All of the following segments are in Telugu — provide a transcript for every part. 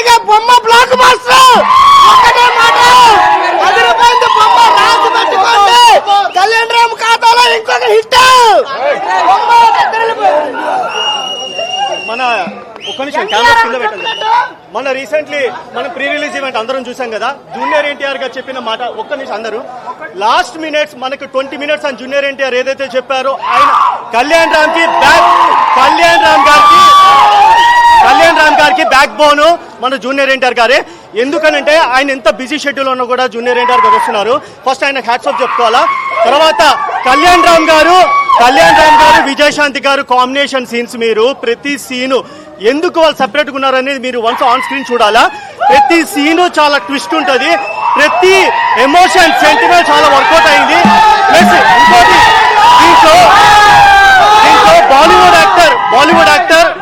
గట్టిగా బొమ్మ బ్లాక్ మాస్టర్ ఒక్కటే మాట అదిరిపోయింది బొమ్మ రాజు పెట్టుకోండి కళ్యాణ్ రామ్ ఖాతాలో ఇంకొక హిట్ మన ఒక్క నిమిషం కెమెరా కింద పెట్టండి. మన రీసెంట్లీ మనం ప్రీ రిలీజ్ ఈవెంట్ అందరం చూసాం కదా, జూనియర్ ఎన్టీఆర్ గారు చెప్పిన మాట ఒక్క నిమిషం అందరూ లాస్ట్ మినిట్స్ మనకు 20 minutes అని జూనియర్ ఎన్టీఆర్ ఏదైతే చెప్పారో ఆయన కళ్యాణ్ రామ్ గారికి బ్యాక్ బోన్ మన జూనియర్ ఎన్టీఆర్ గారే. ఎందుకనంటే ఆయన ఎంత బిజీ షెడ్యూల్ ఉన్నా కూడా జూనియర్ ఎన్టీఆర్ గారు వస్తున్నారు. ఫస్ట్ ఆయన హ్యాట్స్ ఆఫ్ చెప్పుకోవాలా. తర్వాత కళ్యాణ్ రామ్ గారు విజయశాంతి గారు కాంబినేషన్ సీన్స్ మీరు ప్రతి సీను ఎందుకు వాళ్ళు సెపరేట్ గా ఉన్నారనేది మీరు వన్స్ ఆన్ స్క్రీన్ చూడాలా. ప్రతి సీను చాలా ట్విస్ట్ ఉంటుంది, ప్రతి ఎమోషన్ సెంటిమెంట్ చాలా వర్కౌట్ అయింది. ప్లస్ ఇంకోటి దీంట్లో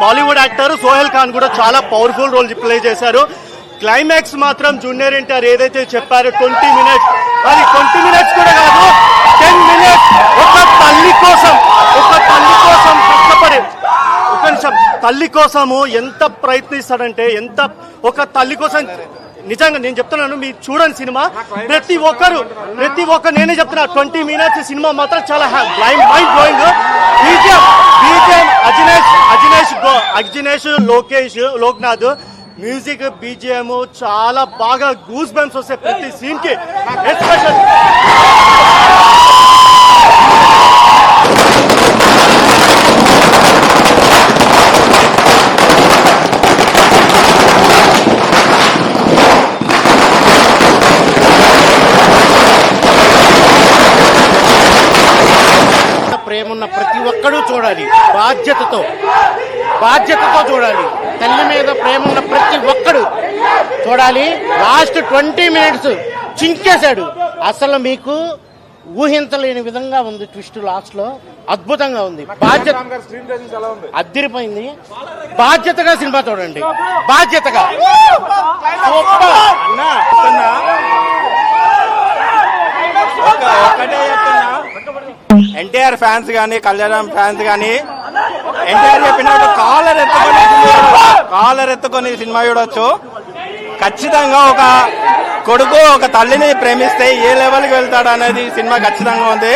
బాలీవుడ్ యాక్టర్ సోహెల్ ఖాన్ కూడా చాలా పవర్ఫుల్ రోల్ ప్లే చేశారు. క్లైమాక్స్ మాత్రం జూనియర్ ఎన్టీఆర్ ఏదైతే చెప్పారో 20 minutes, అది 20 minutes కూడా కాదు 10 minutes ఒక తల్లి కోసం కష్టపడి ఒక నిమిషం తల్లి కోసము ఎంత ప్రయత్నిస్తాడంటే ఒక తల్లి కోసం నిజంగా నేను చెప్తున్నాను, మీరు చూడండి సినిమా ప్రతి ఒక్కరు నేనే చెప్తున్నా 20 minutes సినిమా మాత్రం చాలా mind blowing. BGM Ajaneesh Loknath music BGM చాలా బాగా గూస్ బంప్స్ వస్తాయి ప్రతి సీన్ కి. ఎస్పెషల్ ప్రేమున్న ప్రతి ఒక్కడూ చూడాలి, బాధ్యతతో చూడాలి. తల్లి మీద ప్రేమ ఉన్న ప్రతి ఒక్కడు చూడాలి. Last 20 minutes చించేశాడు. అసలు మీకు ఊహించలేని విధంగా ఉంది ట్విస్ట్ లాస్ట్ లో, అద్భుతంగా ఉంది. అద్దిరిపోయింది. బాధ్యతగా సినిమా చూడండి, బాధ్యతగా. ఎన్టీఆర్ ఫ్యాన్స్ కానీ కళ్యాణం ఫ్యాన్స్ కానీ ఎన్టీఆర్ చెప్పినట్టు కాలర్ ఎత్తుకొని సినిమా చూడొచ్చు. ఖచ్చితంగా ఒక కొడుకు ఒక తల్లిని ప్రేమిస్తే ఏ లెవెల్కి వెళ్తాడు అనేది సినిమా ఖచ్చితంగా ఉంది.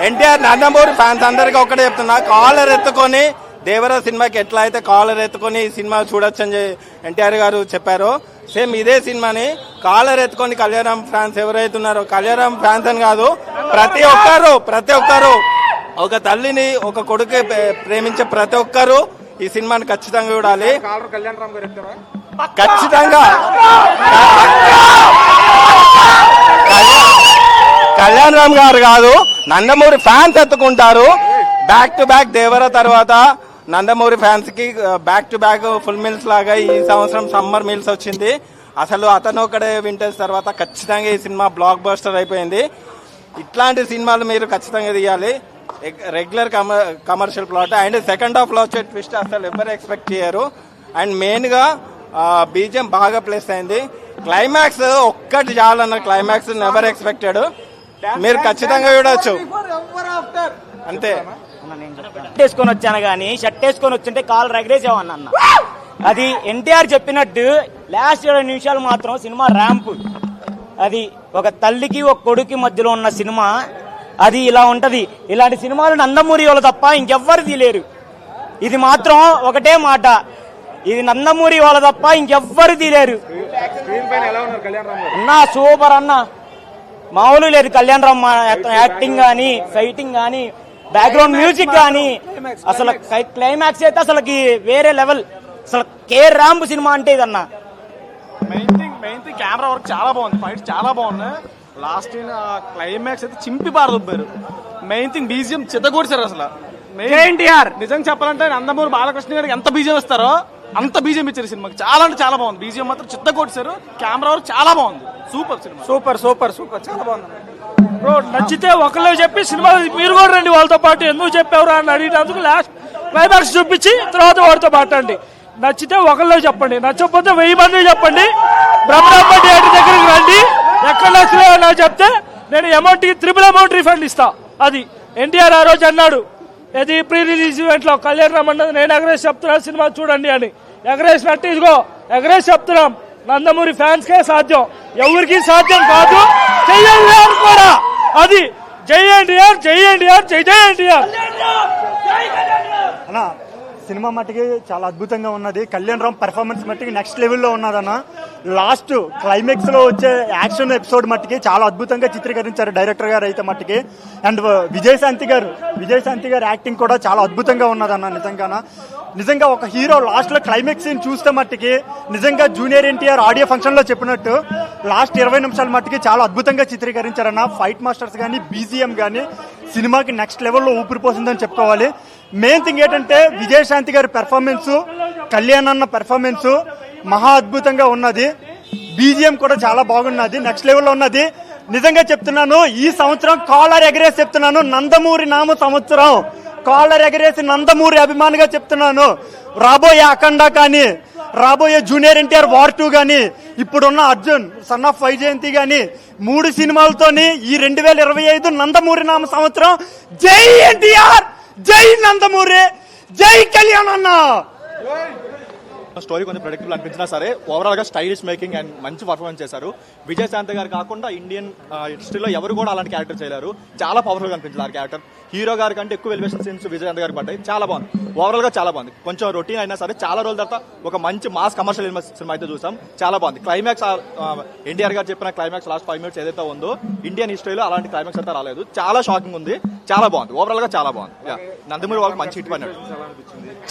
ఎన్టీఆర్ నందమూరి ఫ్యాన్స్ అందరికీ ఒకటే చెప్తున్నా, కాలర్ ఎత్తుకొని దేవరా సినిమాకి ఎట్లా అయితే కాలర్ ఎత్తుకొని ఈ సినిమా చూడొచ్చు అని ఎన్టీఆర్ గారు చెప్పారు. సేమ్ ఇదే సినిమాని కాలర్ ఎత్తుకొని కళ్యాణం ఫ్యాన్స్ ఎవరైతే ఉన్నారో, కళ్యాణం ఫ్యాన్స్ అని కాదు ప్రతి ఒక్కరు ఒక తల్లిని ఒక కొడుకు ప్రేమించే ప్రతి ఒక్కరు ఈ సినిమాని ఖచ్చితంగా చూడాలి. ఖచ్చితంగా కళ్యాణ్ రామ్ గారు కాదు, నందమూరి ఫ్యాన్స్ ఎత్తుకుంటారు. బ్యాక్ టు బ్యాక్ దేవరా తర్వాత నందమూరి ఫ్యాన్స్ కి back to back full meals లాగా ఈ సంవత్సరం సమ్మర్ మీల్స్ వచ్చింది. అసలు అతను ఒకడే వింటర్స్ తర్వాత ఖచ్చితంగా ఈ సినిమా బ్లాక్ బస్టర్ అయిపోయింది. ఇట్లాంటి సినిమాలు మీరు ఖచ్చితంగా తీయాలి. Regular commercial plot and second half లో వచ్చే ట్విస్ట్ అసలు ఎవరు ఎక్స్పెక్ట్ చేయరు. అండ్ మెయిన్ గా బీజిఎం బాగా ప్లేస్ అయింది. క్లైమాక్స్ ఒక్కటి చాలన్న, క్లైమాక్స్ నెవర్ ఎక్స్పెక్టెడ్. మీరు ఖచ్చితంగా చూడొచ్చు అంతే. షర్ట్ వేసుకొని వచ్చాను కానీ షర్ట్ వేసుకొని వచ్చింటే కాలు రగరేసేవాడిని అన్న. అది ఎన్టీఆర్ చెప్పినట్టు లాస్ట్ 7 నిమిషాలు మాత్రం సినిమా ర్యాంప్. అది ఒక తల్లికి ఒక కొడుకు మధ్యలో ఉన్న సినిమా, అది ఇలా ఉంటది. ఇలాంటి సినిమాలు నందమూరి వాళ్ళు తప్ప ఇంకెవ్వరు తీయలేరు. ఇది మాత్రం ఒకటే మాట, ఇది నందమూరి వాళ్ళ తప్ప ఇంకెవ్వరు తీయలేరు. అన్నా సూపర్ అన్న, మామూలు లేదు. కళ్యాణ్ రామ్ యాక్టింగ్ గానీ, ఫైటింగ్ గానీ, బ్యాక్గ్రౌండ్ మ్యూజిక్ గానీ, అసలు క్లైమాక్స్ అయితే అసలుకి వేరే లెవెల్. అసలు కే ర్యాంప్ సినిమా అంటే ఇదన్నా. మెయిన్ థింగ్ కెమెరా వర్క్ చాలా బాగుంది, ఫైట్ చాలా బాగుంది. లాస్ట్ క్లైమాక్స్ అయితే చింపి పారదొబ్బారు. మెయిన్ థింగ్ బీజిఎం చిత్తగూడిసారు. అసలు ఎన్టీఆర్ నిజంగా చెప్పాలంటే నందమూరి బాలకృష్ణ గారికి ఎంత బీజిఎం ఇస్తారో అంత బీజిఎం ఇచ్చారు సినిమాకి. చాలా అంటే చాలా బాగుంది. బీజిఎం మాత్రం చిత్తగొడిసారు. కెమెరా వర్క్ చాలా బాగుంది. సూపర్ సినిమా, సూపర్ చాలా బాగుంది. బ్రో నచ్చితే ఒకళ్ళు చెప్పి సినిమా మీరు కూడా రండి వాళ్ళతో పాటు, ఎందుకు చెప్పారు అని అడిగినందుకు లాస్ట్ క్లైమాక్స్ చూపించి తర్వాత వాడితో మాట్లాడండి. నచ్చితే ఒకళ్ళు చెప్పండి, నచ్చకపోతే 1000 మంది చెప్పండి. బ్రహ్మాండ థియేటర్ దగ్గరికి రండి. ఎక్కడ నచ్చలేదో చెప్తే నేను అమౌంట్కి 3 అమౌంట్ రిఫండ్ ఇస్తా. అది ఎన్టీఆర్ ఆ రోజు అన్నాడు, ఇది ప్రీ రిలీజ్ ఈవెంట్ లో కళ్యాణ్ రామ్ అన్నది నేను ఎగరేసి చెప్తున్నా సినిమా చూడండి అని. ఎగరేసినట్టు ఇదిగో ఎగరేసి చెప్తున్నాం, నందమూరి ఫ్యాన్స్ కే సాధ్యం, ఎవరికి సాధ్యం కాదు. చెయ్యండి కూడా అది. జై ఎన్టీఆర్, జై ఎన్టీఆర్, జై జై ఎన్టీఆర్. అన్న సినిమా మట్టికి చాలా అద్భుతంగా ఉన్నది. కళ్యాణ్ రామ్ పెర్ఫార్మెన్స్ మట్టికి నెక్స్ట్ లెవెల్లో ఉన్నదన్న. లాస్ట్ క్లైమాక్స్ లో వచ్చే యాక్షన్ ఎపిసోడ్ మట్టికి చాలా అద్భుతంగా చిత్రీకరించారు డైరెక్టర్ గారు అయితే మట్టికి. అండ్ విజయశాంతి గారు యాక్టింగ్ కూడా చాలా అద్భుతంగా ఉన్నదన్న. నిజంగా ఒక హీరో లాస్ట్ లో క్లైమాక్స్ సీన్ చూస్తే మట్టికి నిజంగా జూనియర్ ఎన్టీఆర్ ఆడియో ఫంక్షన్ లో చెప్పినట్టు లాస్ట్ 20 నిమిషాల మట్టికి చాలా అద్భుతంగా చిత్రీకరించారన్న. ఫైట్ మాస్టర్స్ కానీ బీజిఎం కానీ సినిమాకి నెక్స్ట్ లెవెల్లో ఊపిరిపోతుందని చెప్పుకోవాలి. మెయిన్ థింగ్ ఏంటంటే విజయశాంతి గారి పెర్ఫార్మెన్స్, కళ్యాణ్ అన్న పెర్ఫార్మెన్స్ మహా అద్భుతంగా ఉన్నది. బీజిఎం కూడా చాలా బాగున్నది, నెక్స్ట్ లెవెల్లో ఉన్నది. నిజంగా చెప్తున్నాను, ఈ సంవత్సరం కాలర్ ఎగరేసి చెప్తున్నాను, నందమూరి నామ సంవత్సరం. కాలర్ ఎగరేసి నందమూరి అభిమానిగా చెప్తున్నాను. రాబోయే అఖండ కానీ, రాబోయే జూనియర్ ఎన్టీఆర్ వార్ 2 కానీ, ఇప్పుడున్న అర్జున్ సన్ ఆఫ్ వైజయంతి కానీ 3 సినిమాలతోని ఈ 2025 నందమూరి నామ సంవత్సరం. జై ఎన్టీఆర్, జై నందమూరి, జై కళ్యాణ్ అన్న. స్టోరీ కొంచెం ప్రెడిక్టబుల్ అనిపించినా సరే ఓవరాల్ గా స్టైలిష్ మేకింగ్ అండ్ మంచి పర్ఫార్మెన్స్ చేశారు. విజయశాంతి గారు కాకుండా ఇండియన్ హిస్టరీలో ఎవరు కూడా అలాంటి క్యారెక్టర్ చేయలేరు. చాలా పవర్ఫుల్ గా అనిపించింది ఆ క్యారెక్టర్. హీరో గారి కంటే ఎక్కువ ఎలివేషన్ సీన్స్ విజయశాంతి గారికి పడ్డాయి. చాలా బాగుంది, ఓవరాల్ గా చాలా బాగుంది. కొంచెం రొటీన్ అయినా సరే చాలా రోజుల తర్వాత ఒక మంచి మాస్ కమర్షియల్ సినిమా అయితే చూసాం. చాలా బాగుంది. క్లైమాక్స్ ఎన్టీఆర్ గారు చెప్పిన క్లైమాక్స్ లాస్ట్ 5 minutes ఏదైతే ఉందో ఇండియన్ హిస్టరీలో అలాంటి క్లైమాక్స్ అయితే రాలేదు. చాలా షాకింగ్ ఉంది, చాలా బాగుంది, ఓవరాల్ గా చాలా బాగుంది. నందమూరి వాళ్ళకి మంచి హిట్ పడినట్టు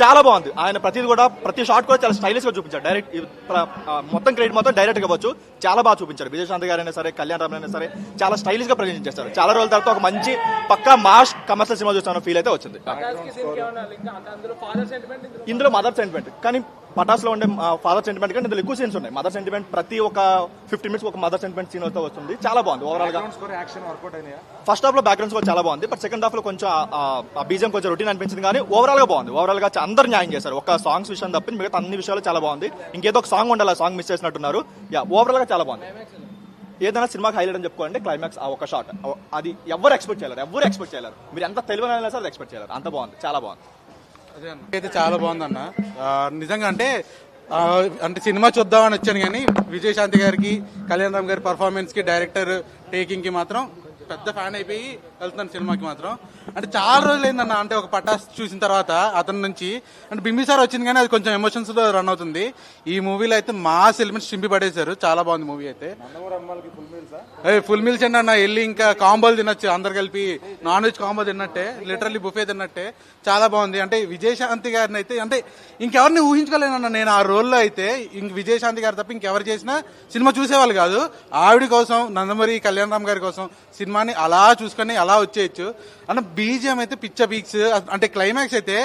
చాలా బాగుంది. ఆయన ప్రతి షాట్ కూడా చాలా స్టైలిష్ గా చూపించారు. డైరెక్ట్ మొత్తం క్రెడిట్ మొత్తం డైరెక్ట్ ఇవ్వచ్చు. చాలా బాగా చూపించారు. విజయశాంతి గారైనా సరే, కళ్యాణ్ రామ్ అయినా సరే చాలా స్టైలిష్ గా ప్రజెంట్ చేస్తారు. చాలా రోజుల తర్వాత ఒక మంచి పక్కా మాస్ కమర్షియల్ సినిమా చూస్తున్న ఫీల్ అయితే వచ్చింది. ఇందులో మదర్ సెంటిమెంట్ కానీ పటాస్లో ఉండే ఫాదర్ సెంటిమెంట్ కానీ ఇందులో ఎక్కువ సీన్స్ ఉన్నాయి. మదర్ సెంటిమెంట్ ప్రతి ఒక 15 minutes ఒక మదర్ సెంటిమెంట్ సీన్ అయితే వస్తుంది. చాలా బాగుంది ఓవరాల్ గా. ఫస్ట్ హాఫ్ లో బ్యాక్గ్రౌండ్ స్కోర్ చాలా బాగుంది, బట్ సెకండ్ హాఫ్ లో కొంచెం బీజం కొంచెం రొటీన్ అనిపించింది. కానీ ఓవరాల్ గా బాగుంది. ఓవరాల్ గా అందరు న్యాయం చేశారు. ఒక సాంగ్స్ విషయం తప్పి మిగతా అన్ని విషయాలు చాలా బాగుంది. ఇంకేదో ఒక సాంగ్ ఉండాలి, ఆ సాంగ్ మిస్ చేసినట్టున్నారు. ఓవరాల్ గా చాలా బాగుంది. ఏదైనా సినిమాకి హైలైట్ అని చెప్పుకోవాలంటే క్లైమాక్స్ ఒక షాట్, అది ఎవరు ఎక్స్పెక్ట్ చేయలేరు. మీరు ఎంత తెలివైనా సరే ఎక్స్పెక్ట్ చేయలేరు. అంత బాగుంది, చాలా బాగుంది. అయితే చాలా బాగుందన్న. నిజంగా అంటే సినిమా చూద్దామని వచ్చాను కానీ విజయశాంతి గారికి, కళ్యాణ్ రామ్ గారి పర్ఫార్మెన్స్ కి, డైరెక్టర్ టేకింగ్ కి మాత్రం పెద్ద ఫ్యాన్ అయిపోయి వెళ్తున్నాను సినిమాకి మాత్రం. అంటే చాలా రోజులు అయిందన్న, అంటే ఒక పటాస్ చూసిన తర్వాత అతని నుంచి అంటే బింబిసార్ వచ్చింది కానీ అది కొంచెం ఎమోషన్స్ లో రన్ అవుతుంది. ఈ మూవీలో అయితే మాస్ ఎలిమెంట్స్ చింపి పడేశారు. చాలా బాగుంది మూవీ అయితే. ఫుల్ మీల్స్ అండి అన్న, వెళ్ళి ఇంకా కాంబోలు తినొచ్చు, అందరు కలిపి నాన్ వెజ్ కాంబో తిన్నట్టే, లిటరల్లీ బుఫే తిన్నట్టే. చాలా బాగుంది. అంటే విజయశాంతి గారిని అయితే అంటే ఇంకెవరిని ఊహించుకోలేనన్న నేను ఆ రోల్లో అయితే. ఇంక విజయశాంతి గారు తప్ప ఇంకెవరు చేసినా సినిమా చూసేవాళ్ళు కాదు. ఆవిడ కోసం, నందమూరి కళ్యాణ్ రామ్ గారి కోసం సినిమాని అలా చూసుకొని అలా వచ్చేయచ్చు అన్న. బీజిఎం అయితే పిచ్చ పీక్స్. అంటే క్లైమాక్స్ అయితే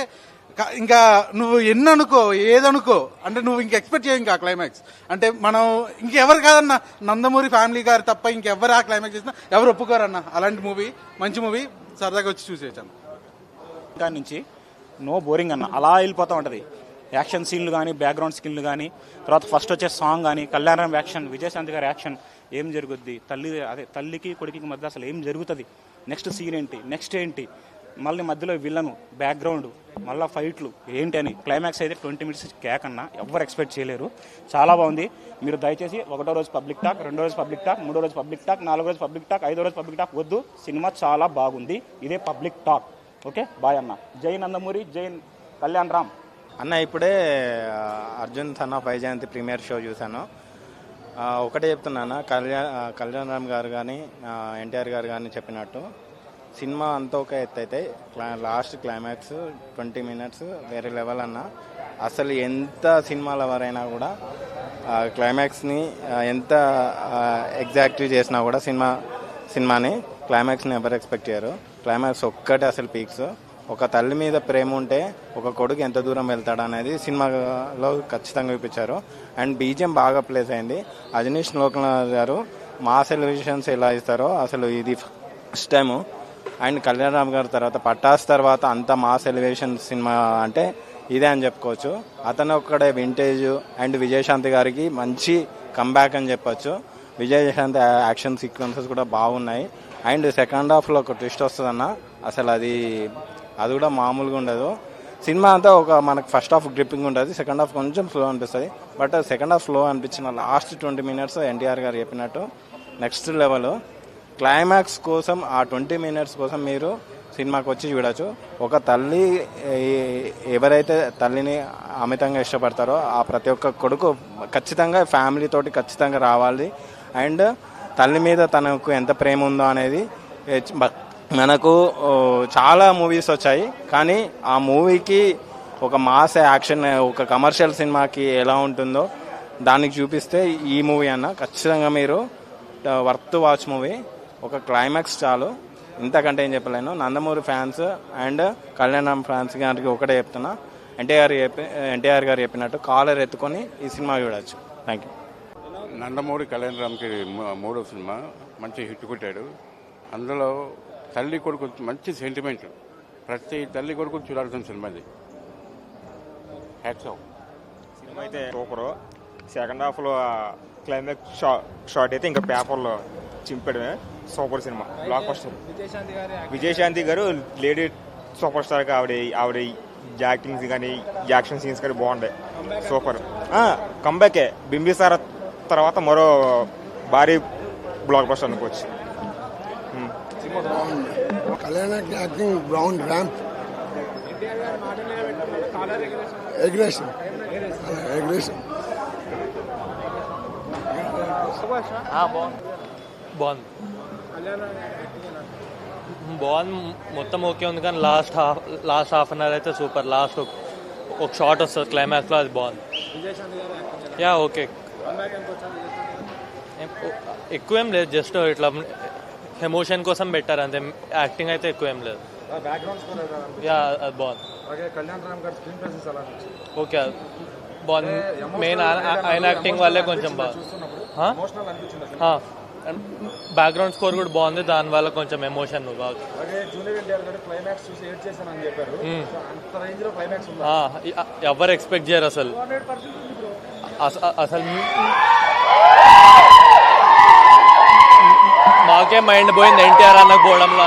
ఇంకా నువ్వు ఎన్ననుకో ఏదనుకో అంటే నువ్వు ఇంక ఎక్స్పెక్ట్ చేయ ఇంకా క్లైమాక్స్ అంటే మనం ఇంకెవరు కాదన్న, నందమూరి ఫ్యామిలీ గారు తప్ప ఇంకెవరు ఆ క్లైమాక్స్ చేసినా ఎవరు ఒప్పుకోరన్న. అలాంటి మూవీ, మంచి మూవీ, సరదాగా వచ్చి చూసేయచ్చాను. దాని నుంచి నో బోరింగ్ అన్న, అలా వెళ్ళిపోతూ ఉంటుంది. యాక్షన్ సీన్లు కానీ, బ్యాక్గ్రౌండ్ స్కిన్లు కానీ, తర్వాత ఫస్ట్ వచ్చే సాంగ్ కానీ, కళ్యాణ్ యాక్షన్, విజయశాంతి గారి యాక్షన్, ఏం జరుగుద్ది, తల్లికి కొడుకుకి మధ్య అసలు ఏం జరుగుతుంది, నెక్స్ట్ సీన్ ఏంటి, నెక్స్ట్ ఏంటి, మళ్ళీ మధ్యలో విలను, బ్యాక్గ్రౌండ్, మళ్ళీ ఫైట్లు ఏంటి అని. క్లైమాక్స్ అయితే 20 minutes కేక్ అన్న, ఎవరు ఎక్స్పెక్ట్ చేయలేరు. చాలా బాగుంది. మీరు దయచేసి 1వ రోజు పబ్లిక్ టాక్, 2వ రోజు పబ్లిక్ టాక్, 3వ రోజు పబ్లిక్ టాక్, 4వ రోజు పబ్లిక్ టాక్, 5వ రోజు పబ్లిక్ టాక్ వద్దు. సినిమా చాలా బాగుంది, ఇదే పబ్లిక్ టాక్. ఓకే, బాయ్ అన్న. జై నందమూరి, జై కళ్యాణ్ రామ్ అన్న. ఇప్పుడే Arjun son of Vyjayanthi premiere show చూశాను. ఒకటే చెప్తున్నాను, కళ్యాణ్ రామ్ గారు కానీ ఎన్టీఆర్ గారు కానీ చెప్పినట్టు సినిమా అంతా ఒక ఎత్తు అయితే లాస్ట్ క్లైమాక్స్ 20 minutes వేరే లెవెల్ అన్న. అసలు ఎంత సినిమాల వరైనా కూడా క్లైమాక్స్ని ఎంత ఎగ్జాక్ట్లీ చేసినా కూడా సినిమాని క్లైమాక్స్ని ఎవరు ఎక్స్పెక్ట్ చేయరు. క్లైమాక్స్ ఒక్కటే అసలు పీక్స్. ఒక తల్లి మీద ప్రేమ ఉంటే ఒక కొడుకు ఎంత దూరం వెళ్తాడు అనేది సినిమాలో ఖచ్చితంగా చూపించారు. అండ్ బీజిఎం బాగా ప్లేస్ అయింది. అజనీష్ లోకనాథ్ గారు మాస్ ఎలివేషన్స్ ఎలా ఇస్తారో అసలు ఇది first time. And Kalyan Ram గారి తర్వాత పటాస్ తర్వాత అంత మాస్ ఎలివేషన్ సినిమా అంటే ఇదే అని చెప్పుకోవచ్చు. అతను ఒక్కడే వింటేజ్. అండ్ విజయశాంతి గారికి మంచి కంబ్యాక్ అని చెప్పొచ్చు. విజయశాంతి యాక్షన్ సీక్వెన్సెస్ కూడా బాగున్నాయి. అండ్ సెకండ్ హాఫ్లో ఒక ట్విస్ట్ వస్తుందన్న, అసలు అది కూడా మామూలుగా ఉండదు. సినిమా అంతా ఒక మనకు ఫస్ట్ హాఫ్ గ్రిప్పింగ్ ఉంటుంది, సెకండ్ హాఫ్ కొంచెం స్లో అనిపిస్తుంది. బట్ సెకండ్ హాఫ్ స్లో అనిపించిన లాస్ట్ 20 minutes ఎన్టీఆర్ గారు చెప్పినట్టు నెక్స్ట్ లెవెల్. క్లైమాక్స్ కోసం ఆ 20 minutes కోసం మీరు సినిమాకి వచ్చి చూడొచ్చు. ఒక తల్లి ఎవరైతే తల్లిని అమితంగా ఇష్టపడతారో ఆ ప్రతి ఒక్క కొడుకు ఖచ్చితంగా ఫ్యామిలీ తోటి ఖచ్చితంగా రావాలి. అండ్ తల్లి మీద తనకు ఎంత ప్రేమ ఉందో అనేది మనకు చాలా మూవీస్ వచ్చాయి, కానీ ఆ మూవీకి ఒక మాస్ యాక్షన్ ఒక కమర్షియల్ సినిమాకి ఎలా ఉంటుందో దానికి చూపిస్తే ఈ మూవీ అన్న ఖచ్చితంగా మీరు వర్త్ వాచ్ మూవీ. ఒక క్లైమాక్స్ చాలు, ఇంతకంటే ఏం చెప్పలేను. నందమూరి ఫ్యాన్స్ అండ్ కళ్యాణం ఫ్యాన్స్ గారికి ఒకటే చెప్తున్నా, ఎన్టీఆర్ గారు చెప్పినట్టు కాలర్ ఎత్తుకొని ఈ సినిమా చూడవచ్చు. Thank you. నందమూరి కళ్యాణరామ్కి మూడో సినిమా మంచి హిట్ కొట్టాడు. అందులో తల్లి కొడుకు మంచి సెంటిమెంట్, ప్రతి తల్లి కొడుకు చూడాల్సిన సినిమా ఇది. Hats off. సినిమా అయితే సూపరు. సెకండ్ హాఫ్లో క్లైమాక్స్ షార్ట్ అయితే ఇంకా పేపర్లో చింపడమే. Super cinema, blockbuster. Vijayashanti garu lady super star. ఆవిడ యాక్టింగ్స్ కానీ యాక్షన్ సీన్స్ కానీ బాగుంటాయి. సూపర్ కంబ్యాకే. బింబిసార తర్వాత మరో భారీ బ్లాక్ బస్టర్ అనుకోవచ్చు. కళ్యాణ యాక్టింగ్ బ్రౌన్ ర్యాంప్ అగ్రెషన్ బాగుంది. మొత్తం ఓకే ఉంది, కానీ లాస్ట్ హాఫ్ అన్ అవర్ అయితే సూపర్. లాస్ట్ ఒక షార్ట్ వస్తుంది క్లైమాక్స్లో, అది బాగుంది. Yeah okay. ఎక్కువ ఏం లేదు, జస్ట్ ఇట్లా ఎమోషన్ కోసం పెట్టారు అంతే. యాక్టింగ్ అయితే ఎక్కువ ఏం లేదు. యా అది బాగుంది. ఓకే బాగుంది. మెయిన్ ఆయన యాక్టింగ్ వల్లే కొంచెం బాగుంది. బ్యాక్గ్రౌండ్ స్కోర్ కూడా బాగుంది, దానివల్ల కొంచెం ఎమోషన్ బాగుంది. ఎవరు ఎక్స్పెక్ట్ చేయరు అసలు. మాకే మైండ్ పోయింది ఎన్టీఆర్ అన్నకు పోవడంలో.